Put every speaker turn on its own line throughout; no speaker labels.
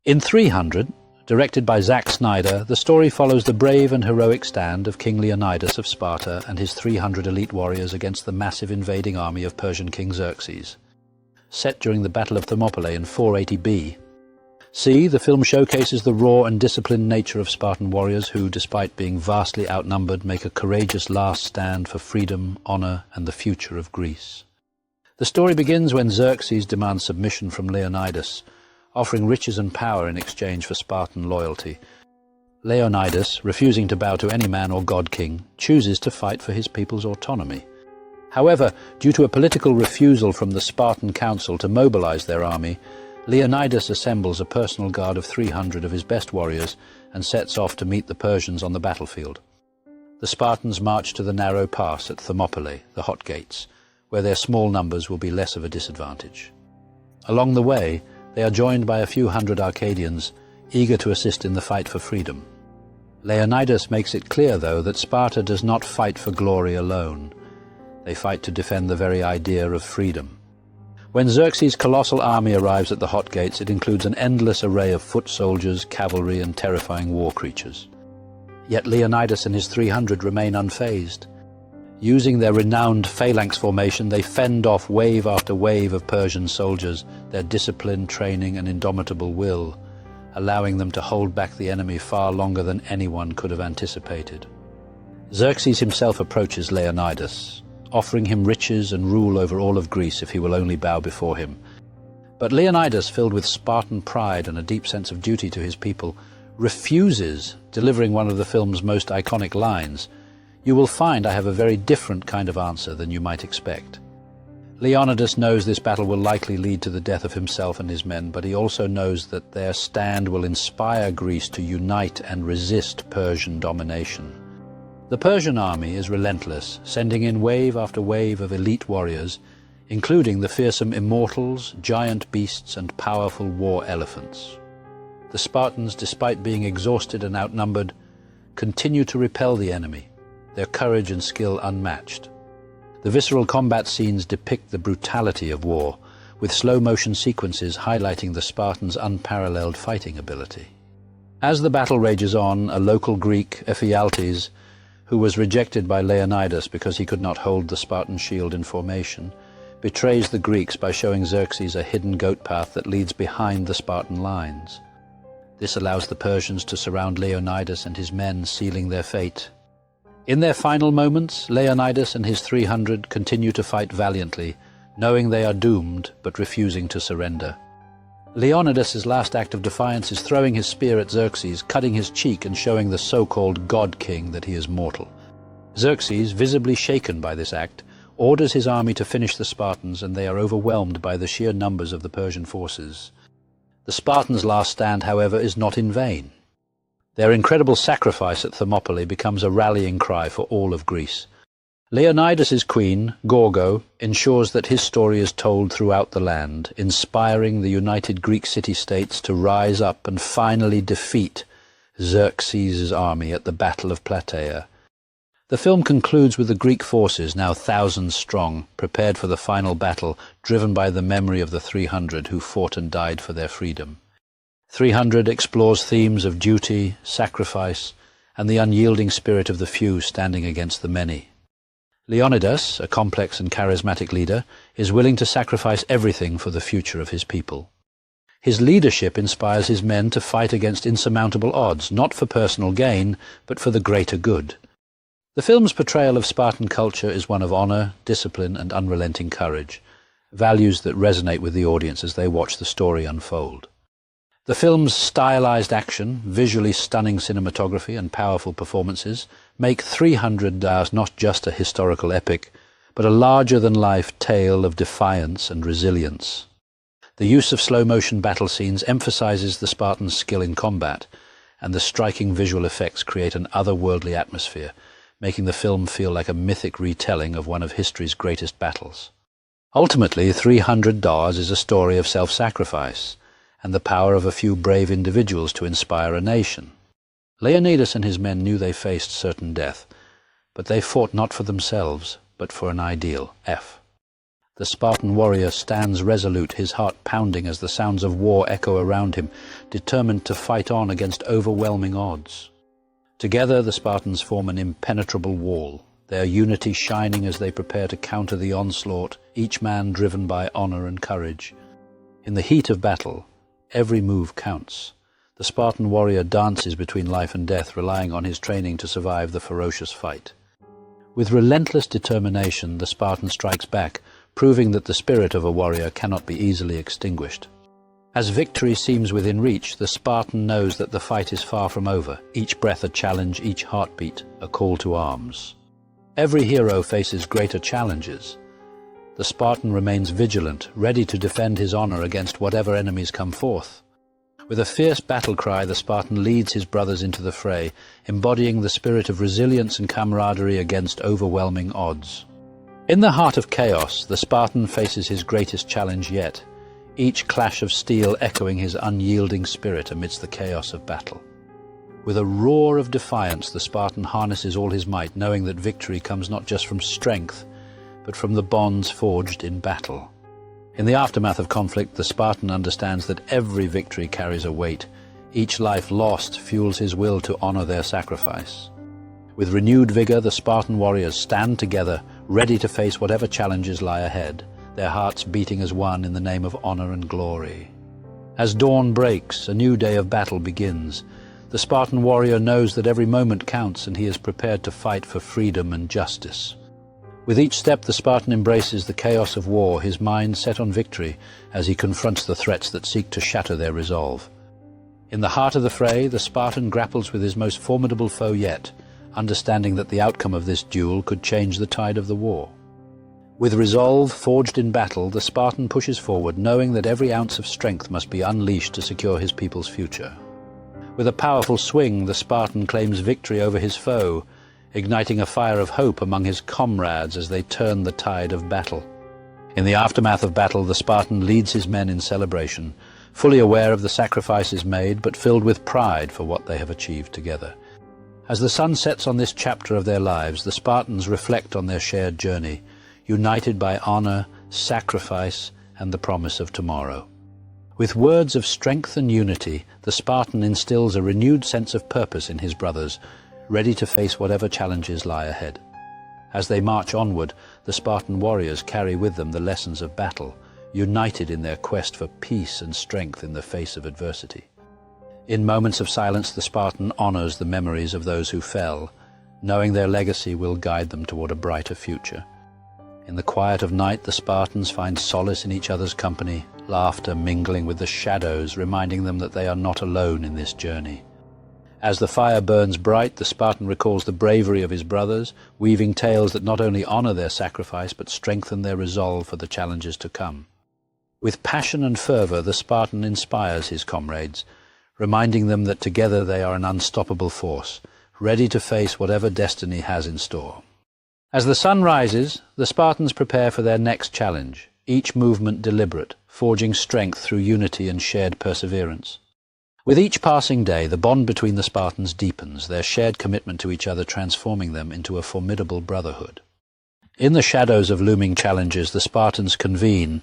In 300, directed by Zack Snyder, the story follows the brave and heroic stand of King Leonidas of Sparta and his 300 elite warriors against the massive invading army of Persian King Xerxes. Set during the Battle of Thermopylae in 480 BC, the film showcases the raw and disciplined nature of Spartan warriors who, despite being vastly outnumbered, make a courageous last stand for freedom, honor, and the future of Greece. The story begins when Xerxes demands submission from Leonidas, offering riches and power in exchange for Spartan loyalty. Leonidas, refusing to bow to any man or god-king, chooses to fight for his people's autonomy. However, due to a political refusal from the Spartan council to mobilize their army, Leonidas assembles a personal guard of 300 of his best warriors and sets off to meet the Persians on the battlefield. The Spartans march to the narrow pass at Thermopylae, the Hot Gates, where their small numbers will be less of a disadvantage. Along the way, they are joined by a few hundred Arcadians, eager to assist in the fight for freedom. Leonidas makes it clear, though, that Sparta does not fight for glory alone. They fight to defend the very idea of freedom. When Xerxes' colossal army arrives at the Hot Gates, it includes an endless array of foot soldiers, cavalry, and terrifying war creatures. Yet Leonidas and his 300 remain unfazed. Using their renowned phalanx formation, they fend off wave after wave of Persian soldiers, their discipline, training, and indomitable will, allowing them to hold back the enemy far longer than anyone could have anticipated. Xerxes himself approaches Leonidas, offering him riches and rule over all of Greece if he will only bow before him. But Leonidas, filled with Spartan pride and a deep sense of duty to his people, refuses, delivering one of the film's most iconic lines, "You will find I have a very different kind of answer than you might expect." Leonidas knows this battle will likely lead to the death of himself and his men, but he also knows that their stand will inspire Greece to unite and resist Persian domination. The Persian army is relentless, sending in wave after wave of elite warriors, including the fearsome immortals, giant beasts, and powerful war elephants. The Spartans, despite being exhausted and outnumbered, continue to repel the enemy, their courage and skill unmatched. The visceral combat scenes depict the brutality of war, with slow-motion sequences highlighting the Spartans' unparalleled fighting ability. As the battle rages on, a local Greek, Ephialtes, who was rejected by Leonidas because he could not hold the Spartan shield in formation, betrays the Greeks by showing Xerxes a hidden goat path that leads behind the Spartan lines. This allows the Persians to surround Leonidas and his men, sealing their fate. In their final moments, Leonidas and his 300 continue to fight valiantly, knowing they are doomed but refusing to surrender. Leonidas' last act of defiance is throwing his spear at Xerxes, cutting his cheek and showing the so-called god-king that he is mortal. Xerxes, visibly shaken by this act, orders his army to finish the Spartans, and they are overwhelmed by the sheer numbers of the Persian forces. The Spartans' last stand, however, is not in vain. Their incredible sacrifice at Thermopylae becomes a rallying cry for all of Greece. Leonidas' queen, Gorgo, ensures that his story is told throughout the land, inspiring the united Greek city-states to rise up and finally defeat Xerxes' army at the Battle of Plataea. The film concludes with the Greek forces, now thousands strong, prepared for the final battle, driven by the memory of the 300 who fought and died for their freedom. 300 explores themes of duty, sacrifice, and the unyielding spirit of the few standing against the many. Leonidas, a complex and charismatic leader, is willing to sacrifice everything for the future of his people. His leadership inspires his men to fight against insurmountable odds, not for personal gain, but for the greater good. The film's portrayal of Spartan culture is one of honor, discipline, and unrelenting courage, values that resonate with the audience as they watch the story unfold. The film's stylized action, visually stunning cinematography, and powerful performances make 300 not just a historical epic, but a larger-than-life tale of defiance and resilience. The use of slow-motion battle scenes emphasizes the Spartans' skill in combat, and the striking visual effects create an otherworldly atmosphere, making the film feel like a mythic retelling of one of history's greatest battles. Ultimately, 300 is a story of self-sacrifice, and the power of a few brave individuals to inspire a nation. Leonidas and his men knew they faced certain death, but they fought not for themselves, but for an ideal, F. The Spartan warrior stands resolute, his heart pounding as the sounds of war echo around him, determined to fight on against overwhelming odds. Together the Spartans form an impenetrable wall, their unity shining as they prepare to counter the onslaught, each man driven by honor and courage. In the heat of battle, every move counts. The Spartan warrior dances between life and death, relying on his training to survive the ferocious fight. With relentless determination, the Spartan strikes back, proving that the spirit of a warrior cannot be easily extinguished. As victory seems within reach, the Spartan knows that the fight is far from over, each breath a challenge, each heartbeat a call to arms. Every hero faces greater challenges. The Spartan remains vigilant, ready to defend his honor against whatever enemies come forth. With a fierce battle cry, the Spartan leads his brothers into the fray, embodying the spirit of resilience and camaraderie against overwhelming odds. In the heart of chaos, the Spartan faces his greatest challenge yet, each clash of steel echoing his unyielding spirit amidst the chaos of battle. With a roar of defiance, the Spartan harnesses all his might, knowing that victory comes not just from strength, but from the bonds forged in battle. In the aftermath of conflict, the Spartan understands that every victory carries a weight. Each life lost fuels his will to honor their sacrifice. With renewed vigor, the Spartan warriors stand together, ready to face whatever challenges lie ahead, their hearts beating as one in the name of honor and glory. As dawn breaks, a new day of battle begins. The Spartan warrior knows that every moment counts, and he is prepared to fight for freedom and justice. With each step, the Spartan embraces the chaos of war, his mind set on victory as he confronts the threats that seek to shatter their resolve. In the heart of the fray, the Spartan grapples with his most formidable foe yet, understanding that the outcome of this duel could change the tide of the war. With resolve forged in battle, the Spartan pushes forward, knowing that every ounce of strength must be unleashed to secure his people's future. With a powerful swing, the Spartan claims victory over his foe, igniting a fire of hope among his comrades as they turn the tide of battle. In the aftermath of battle, the Spartan leads his men in celebration, fully aware of the sacrifices made, but filled with pride for what they have achieved together. As the sun sets on this chapter of their lives, the Spartans reflect on their shared journey, united by honor, sacrifice, and the promise of tomorrow. With words of strength and unity, the Spartan instills a renewed sense of purpose in his brothers, ready to face whatever challenges lie ahead. As they march onward, the Spartan warriors carry with them the lessons of battle, united in their quest for peace and strength in the face of adversity. In moments of silence, the Spartan honors the memories of those who fell, knowing their legacy will guide them toward a brighter future. In the quiet of night, the Spartans find solace in each other's company, laughter mingling with the shadows, reminding them that they are not alone in this journey. As the fire burns bright, the Spartan recalls the bravery of his brothers, weaving tales that not only honor their sacrifice, but strengthen their resolve for the challenges to come. With passion and fervor, the Spartan inspires his comrades, reminding them that together they are an unstoppable force, ready to face whatever destiny has in store. As the sun rises, the Spartans prepare for their next challenge, each movement deliberate, forging strength through unity and shared perseverance. With each passing day, the bond between the Spartans deepens, their shared commitment to each other transforming them into a formidable brotherhood. In the shadows of looming challenges, the Spartans convene,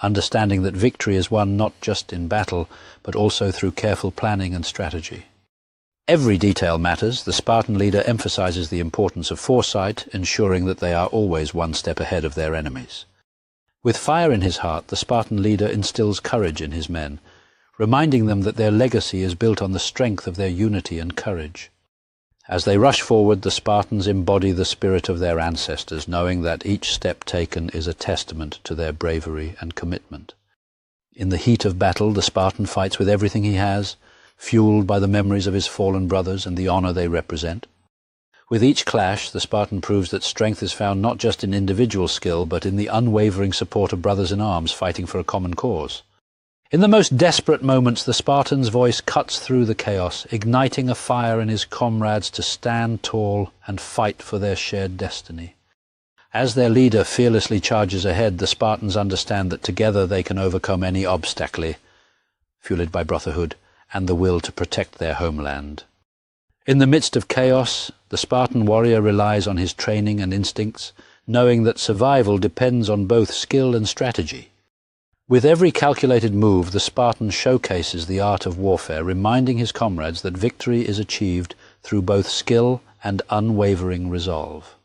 understanding that victory is won not just in battle, but also through careful planning and strategy. Every detail matters. The Spartan leader emphasizes the importance of foresight, ensuring that they are always one step ahead of their enemies. With fire in his heart, the Spartan leader instills courage in his men, reminding them that their legacy is built on the strength of their unity and courage. As they rush forward, the Spartans embody the spirit of their ancestors, knowing that each step taken is a testament to their bravery and commitment. In the heat of battle, the Spartan fights with everything he has, fueled by the memories of his fallen brothers and the honor they represent. With each clash, the Spartan proves that strength is found not just in individual skill, but in the unwavering support of brothers in arms fighting for a common cause. In the most desperate moments, the Spartan's voice cuts through the chaos, igniting a fire in his comrades to stand tall and fight for their shared destiny. As their leader fearlessly charges ahead, the Spartans understand that together they can overcome any obstacle, fueled by brotherhood and the will to protect their homeland. In the midst of chaos, the Spartan warrior relies on his training and instincts, knowing that survival depends on both skill and strategy. With every calculated move, the Spartan showcases the art of warfare, reminding his comrades that victory is achieved through both skill and unwavering resolve.